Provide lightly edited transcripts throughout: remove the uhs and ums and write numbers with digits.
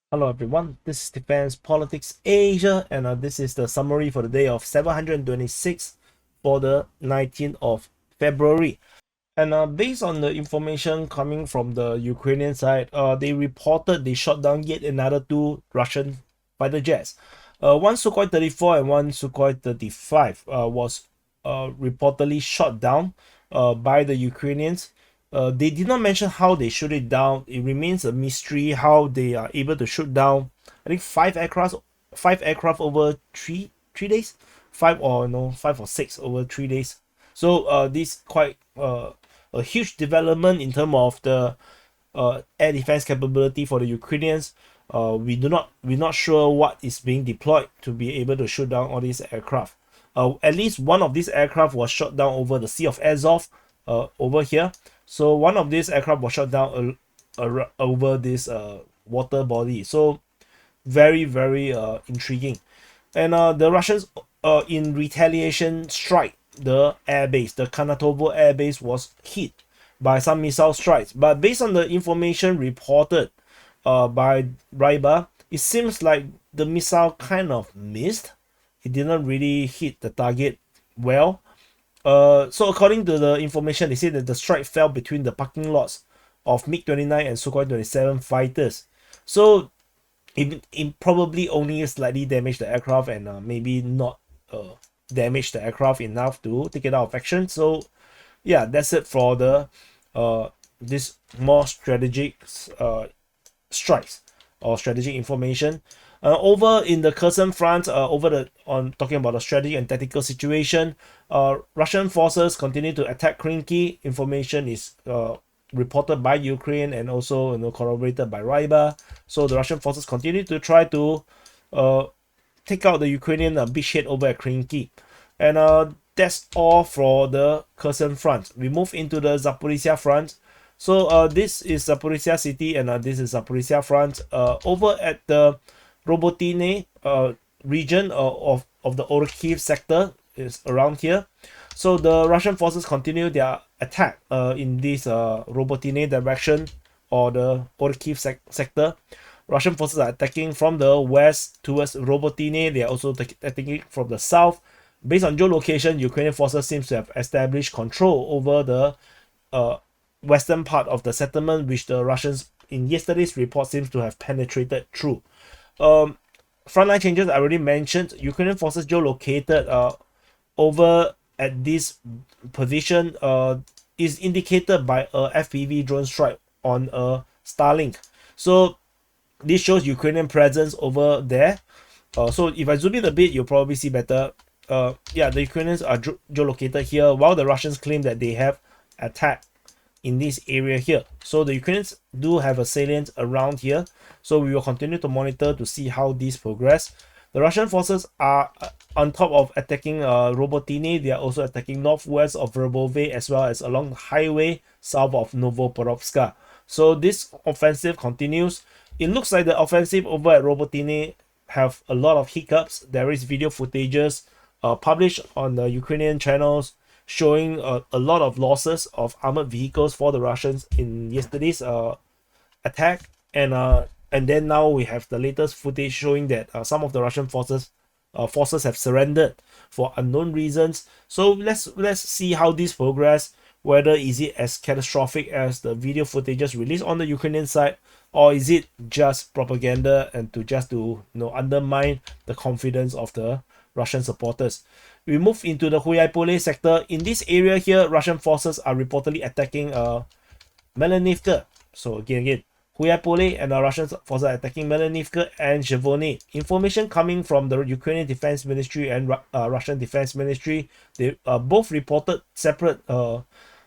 Hello everyone, this is Defense Politics Asia, and this is the summary for the day of 726 for the 19th of February. And based on the information coming from the Ukrainian side, they reported they shot down yet another two Russian fighter jets. One Sukhoi 34 and one Sukhoi 35 was reportedly shot down by the Ukrainians. They did not mention how they shoot it down. It remains a mystery how they are able to shoot down. I think five aircraft over three days, 5 or 6 over 3 days. So this quite a huge development in terms of the air defense capability for the Ukrainians. We're not sure what is being deployed to be able to shoot down all these aircraft. At least one of these aircraft was shot down over the Sea of Azov, over here. So one of these aircraft was shot down over this water body. So very intriguing. And the Russians, in retaliation, strike the airbase. The Kanatovo Air Base was hit by some missile strikes. But based on the information reported by Ryba, it seems like the missile kind of missed. It didn't really hit the target well. So according to the information, they say that the strike fell between the parking lots of MiG-29 and Sukhoi 27 fighters. So it probably only slightly damaged the aircraft and maybe not damaged the aircraft enough to take it out of action. So yeah, that's it for the this more strategic strikes or strategic information. Over in the Kherson Front, talking about the strategy and tactical situation, Russian forces continue to attack Krinky. Information is reported by Ukraine and also corroborated by Ryba. So the Russian forces continue to try to take out the Ukrainian beachhead over at Krinky. And that's all for the Kherson Front. We move into the Zaporizhzhia Front. So this is Zaporizhzhia city, and this is Zaporizhzhia Front. Over at the Robotyne region of the Orkhiv sector is around here. So the Russian forces continue their attack in this Robotyne direction, or the Orkhiv sector. Russian forces are attacking from the west towards Robotyne. They are also attacking from the south. Based on geolocation, Ukrainian forces seems to have established control over the western part of the settlement, which the Russians in yesterday's report seems to have penetrated through. Frontline changes I already mentioned. Ukrainian forces geolocated over at this position is indicated by a FPV drone strike on a Starlink. So this shows Ukrainian presence over there. So if I zoom in a bit, you'll probably see better. Yeah, the Ukrainians are geolocated here, while the Russians claim that they have attacked in this area here. So the Ukrainians do have a salient around here. So we will continue to monitor to see how these progress. The Russian forces are on top of attacking Robotyne. They are also attacking northwest of Verbove, as well as along the highway south of Novoporovska. So this offensive continues. It looks like the offensive over at Robotyne have a lot of hiccups. There is video footages published on the Ukrainian channels showing a lot of losses of armored vehicles for the Russians in yesterday's attack. And then now we have the latest footage showing that some of the Russian forces have surrendered for unknown reasons. So let's see how this progress. Whether is it as catastrophic as the video footages released on the Ukrainian side, or is it just propaganda and to undermine the confidence of the Russian supporters. We move into the Huyaipole sector. In this area here, Russian forces are reportedly attacking Melanivka. So again, Huyaipole and the Russian forces are attacking Melanivka and Zhevony. Information coming from the Ukrainian Defense Ministry and Russian Defense Ministry. They both reported separate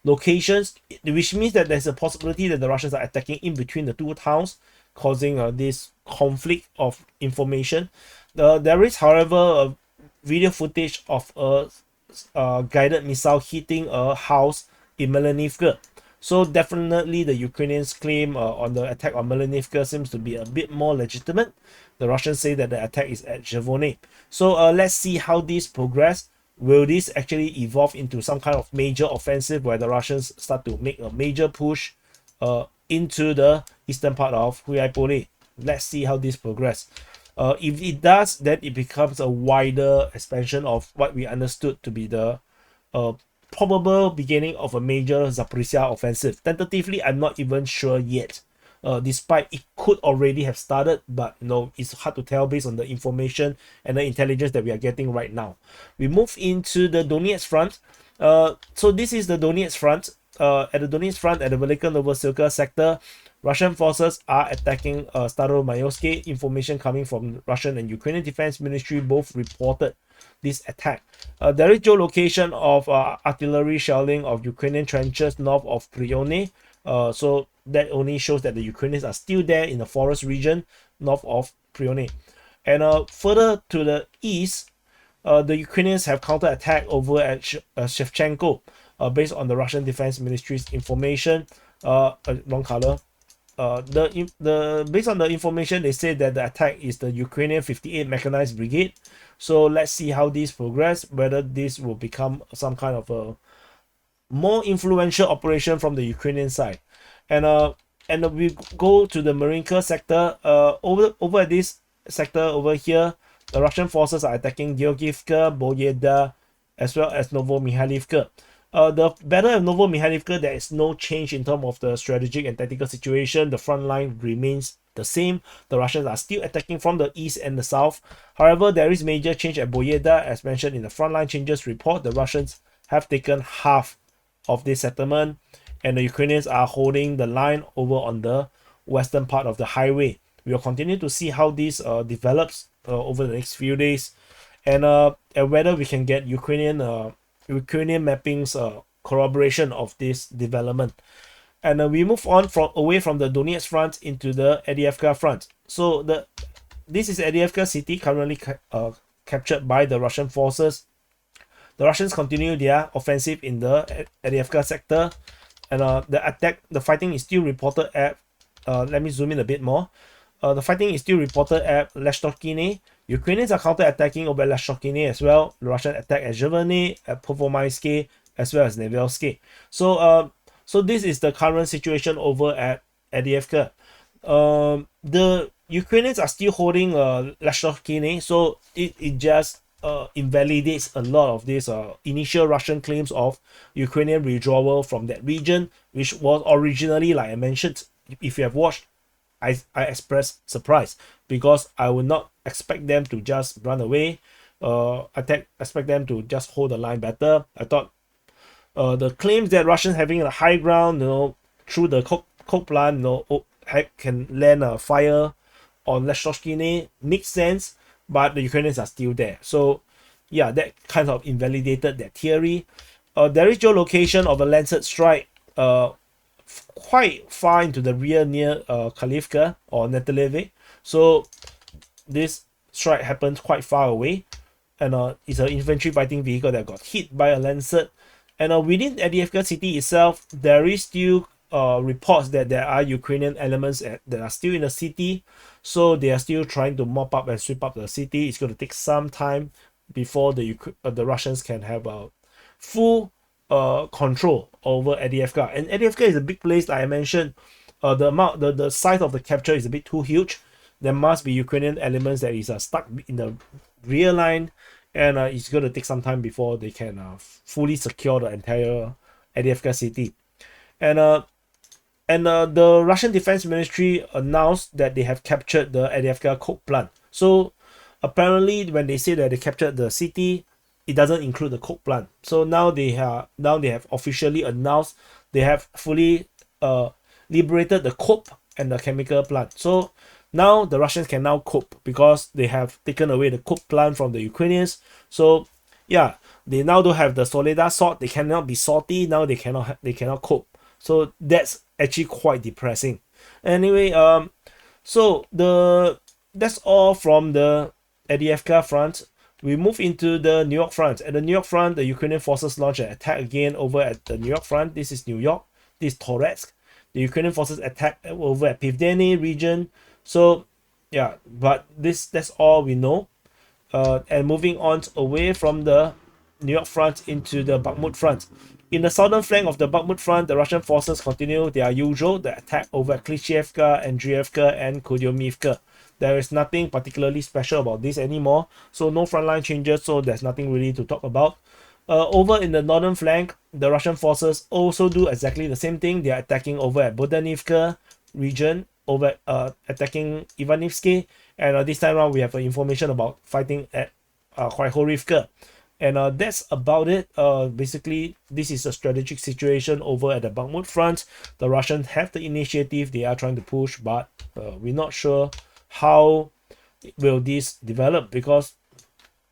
locations, which means that there's a possibility that the Russians are attacking in between the two towns, causing this conflict of information. There is, however, a video footage of a guided missile hitting a house in Melanivka. So definitely the Ukrainians' claim on the attack on Melanivka seems to be a bit more legitimate. The Russians say that the attack is at Zhevony. So let's see how this progress. Will this actually evolve into some kind of major offensive where the Russians start to make a major push into the eastern part of Huyaipole? let's see how this progress. If it does, then it becomes a wider expansion of what we understood to be the probable beginning of a major Zaporizhzhia offensive. Tentatively, I'm not even sure yet. Despite it could already have started, but it's hard to tell based on the information and the intelligence that we are getting right now. We move into the Donetsk Front. So this is the Donetsk Front. At the Donetsk Front, at the Velika Novosilka sector, Russian forces are attacking Staromayorsky. Information coming from Russian and Ukrainian Defense Ministry both reported this attack. There is geolocation of artillery shelling of Ukrainian trenches north of Kryone. So that only shows that the Ukrainians are still there in the forest region north of Kryone. And further to the east, the Ukrainians have counterattacked over at Shevchenko, based on the Russian Defense Ministry's information. Wrong color. Based on the information, they say that the attack is the Ukrainian 58 Mechanized Brigade. So let's see how this progress, whether this will become some kind of a more influential operation from the Ukrainian side. And we go to the Marinka sector. Over at this sector over here, the Russian forces are attacking Avdiivka, Pobjeda, as well as Novomihailivka. The battle of Novomihailivka, there is no change in terms of the strategic and tactical situation. The front line remains the same. The Russians are still attacking from the east and the south. However, there is major change at Pobjeda. As mentioned in the frontline changes report, the Russians have taken half of this settlement, and the Ukrainians are holding the line over on the western part of the highway. We will continue to see how this develops over the next few days, and whether we can get Ukrainian mappings corroboration of this development. And we move on away from the Donetsk Front into the Avdiivka Front. So this is Avdiivka city, currently captured by the Russian forces. The Russians continue their offensive in the Avdiivka sector, and the fighting is still reported at. Let me zoom in a bit more. The fighting is still reported at Leshtokine. Ukrainians are counter-attacking over Leshtokine as well. The Russian attack at Zheveny, at Povomaysky, as well as Nevelsky. So this is the current situation over at Avdiivka. The Ukrainians are still holding Leshtokine, so it just invalidates a lot of these initial Russian claims of Ukrainian withdrawal from that region, which was originally, like I mentioned, if you have watched, I expressed surprise because I would not expect them to just run away. Expect them to just hold the line better. I thought the claims that Russians having a high ground, through the coke plant, can land a fire on Leshtokine makes sense, but the Ukrainians are still there. So yeah, that kind of invalidated that theory. There is geolocation of a Lancet strike quite far into the rear near Khalivka or Neteleve. So this strike happened quite far away, and it's an infantry fighting vehicle that got hit by a Lancet. And within Avdiivka city itself, there is still reports that there are Ukrainian elements that are still in the city. So they are still trying to mop up and sweep up the city. It's going to take some time before the Russians can have a full control over Avdiivka. And Avdiivka is a big place, like I mentioned. The size of the capture is a bit too huge. There must be Ukrainian elements that is stuck in the rear line, and it's going to take some time before they can fully secure the entire Avdiivka city. And the Russian Defense Ministry announced that they have captured the Avdiivka coke plant. So apparently, when they say that they captured the city, it doesn't include the coke plant. So now they have officially announced they have fully liberated the coke and the chemical plant. So now the Russians can now cope because they have taken away the coke plant from the Ukrainians. So yeah, they now don't have the Soledad salt. They cannot be salty. Now they cannot cope. So that's actually quite depressing. Anyway, so that's all from the Avdiivka front. We move into the New York Front. At the New York Front, the Ukrainian forces launched an attack again over at the New York Front. This is New York. This is Donetsk. The Ukrainian forces attacked over at Pobjeda region. So yeah, but that's all we know. And moving on away from the New York Front into the Bakhmut Front. In the southern flank of the Bakhmut Front, the Russian forces continue their usual, the attack over Klishchiivka, Andriivka, and Kudyumivka. There is nothing particularly special about this anymore, so no frontline changes, so there's nothing really to talk about. Over in the northern flank, the Russian forces also do exactly the same thing. They are attacking over at Bodanivka region, over attacking Ivanivsky, and this time around we have information about fighting at Khorivka. And that's about it. Basically, this is a strategic situation over at the Bakhmut Front. The Russians have the initiative. They are trying to push, but we're not sure how will this develop because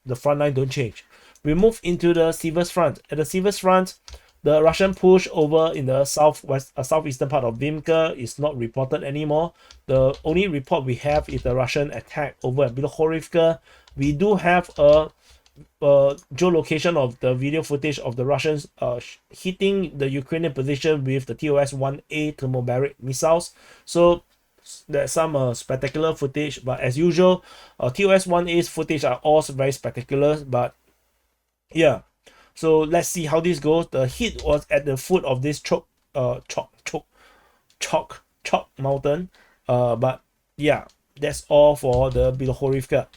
the front line don't change. We move into the Siversk Front. At the Siversk Front, the Russian push over in the southeastern part of Vimka is not reported anymore. The only report we have is the Russian attack over at Bilohorivka. We do have a geolocation of the video footage of the Russians hitting the Ukrainian position with the TOS-1A thermobaric missiles. So there's some spectacular footage, but as usual, TOS-1A's footage are also very spectacular. But yeah, so let's see how this goes. The hit was at the foot of this chalk mountain. But yeah, that's all for the Bilohorivka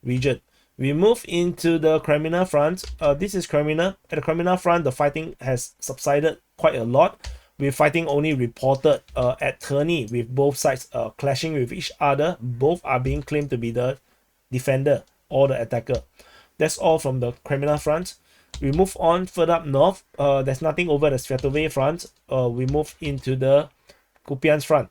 region. We move into the Kreminna Front. This is Kreminna. At the Kreminna Front, the fighting has subsided quite a lot, with fighting only reported at Terny, with both sides clashing with each other. Both are being claimed to be the defender or the attacker. That's all from the Kreminna Front. We move on further up north. There's nothing over the Sviatove Front. We move into the Kupyansk Front.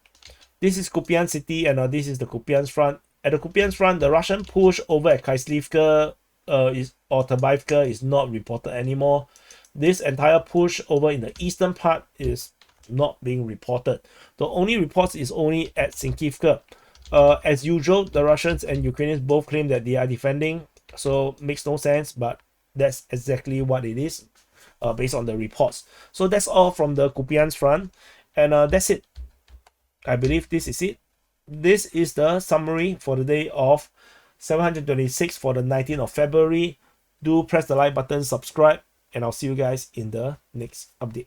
This is Kupyansk city, and this is the Kupyansk Front. At the Kupyansk Front, the Russian push over at Khyslivka or Terbaivka is not reported anymore. This entire push over in the eastern part is not being reported. The only reports is only at Sinkivka. As usual, the Russians and Ukrainians both claim that they are defending, so makes no sense, but that's exactly what it is based on the reports. So that's all from the Kupyansk Front, and that's it. I believe this is it. This is the summary for the day of 726 for the 19th of February. Do press the like button, subscribe, and I'll see you guys in the next update.